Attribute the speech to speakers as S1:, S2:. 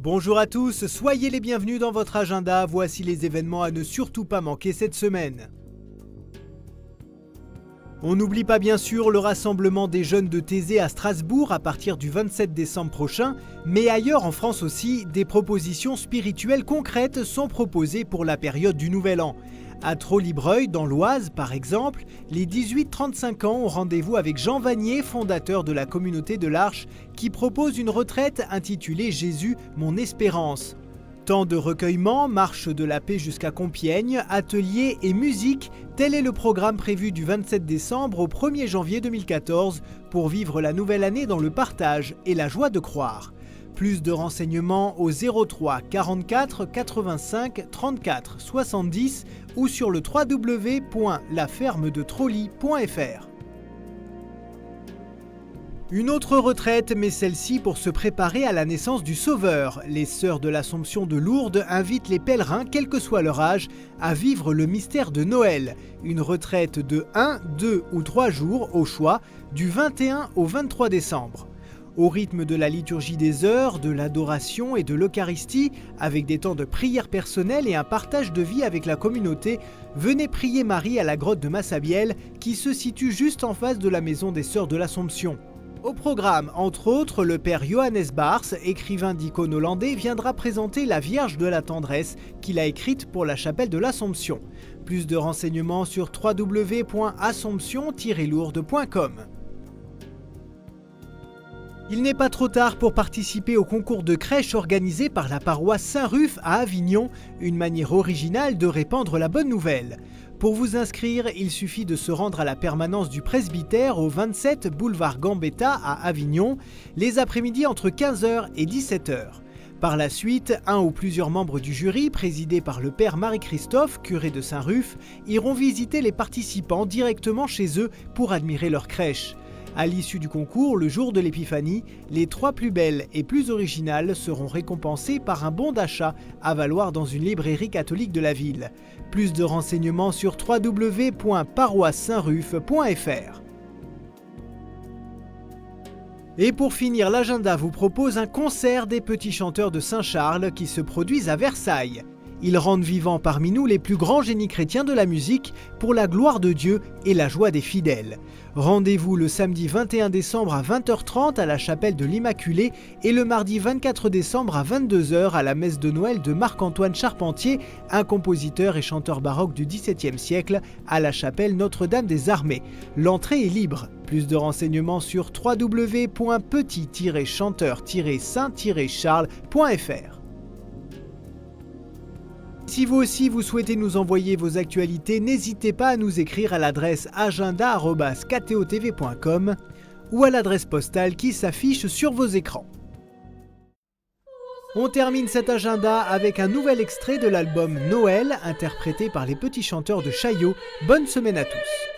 S1: Bonjour à tous, soyez les bienvenus dans votre agenda, voici les événements à ne surtout pas manquer cette semaine. On n'oublie pas bien sûr le rassemblement des jeunes de Thésée à Strasbourg à partir du 27 décembre prochain, mais ailleurs en France aussi, des propositions spirituelles concrètes sont proposées pour la période du Nouvel An. À Trollibreuil, dans l'Oise par exemple, les 18-35 ans ont rendez-vous avec Jean Vanier, fondateur de la communauté de l'Arche, qui propose une retraite intitulée « Jésus, mon espérance ». Temps de recueillement, marche de la paix jusqu'à Compiègne, ateliers et musique, tel est le programme prévu du 27 décembre au 1er janvier 2014 pour vivre la nouvelle année dans le partage et la joie de croire. Plus de renseignements au 03 44 85 34 70 ou sur le www.lafermedetrolly.fr. Une autre retraite, mais celle-ci pour se préparer à la naissance du Sauveur. Les Sœurs de l'Assomption de Lourdes invitent les pèlerins, quel que soit leur âge, à vivre le mystère de Noël. Une retraite de 1, 2 ou 3 jours, au choix, du 21 au 23 décembre. Au rythme de la liturgie des heures, de l'adoration et de l'Eucharistie, avec des temps de prière personnelle et un partage de vie avec la communauté, venez prier Marie à la grotte de Massabielle, qui se situe juste en face de la maison des Sœurs de l'Assomption. Au programme, entre autres, le père Johannes Bars, écrivain d'icônes hollandais, viendra présenter la Vierge de la Tendresse qu'il a écrite pour la chapelle de l'Assomption. Plus de renseignements sur www.assomption-lourdes.com. Il n'est pas trop tard pour participer au concours de crèche organisé par la paroisse Saint-Ruf à Avignon, une manière originale de répandre la bonne nouvelle. Pour vous inscrire, il suffit de se rendre à la permanence du presbytère au 27 boulevard Gambetta à Avignon, les après-midi entre 15h et 17h. Par la suite, un ou plusieurs membres du jury, présidé par le père Marie-Christophe, curé de Saint-Ruf, iront visiter les participants directement chez eux pour admirer leur crèche. À l'issue du concours, le jour de l'Épiphanie, les 3 plus belles et plus originales seront récompensées par un bon d'achat à valoir dans une librairie catholique de la ville. Plus de renseignements sur www.paroissaintruf.fr. Et pour finir, l'agenda vous propose un concert des petits chanteurs de Saint-Charles qui se produisent à Versailles. Ils rendent vivants parmi nous les plus grands génies chrétiens de la musique pour la gloire de Dieu et la joie des fidèles. Rendez-vous le samedi 21 décembre à 20h30 à la chapelle de l'Immaculée et le mardi 24 décembre à 22h à la messe de Noël de Marc-Antoine Charpentier, un compositeur et chanteur baroque du XVIIe siècle, à la chapelle Notre-Dame des Armées. L'entrée est libre. Plus de renseignements sur www.petit-chanteur-saint-charles.fr. Si vous aussi vous souhaitez nous envoyer vos actualités, n'hésitez pas à nous écrire à l'adresse agenda@ktotv.com ou à l'adresse postale qui s'affiche sur vos écrans. On termine cet agenda avec un nouvel extrait de l'album Noël, interprété par les petits chanteurs de Chaillot. Bonne semaine à tous.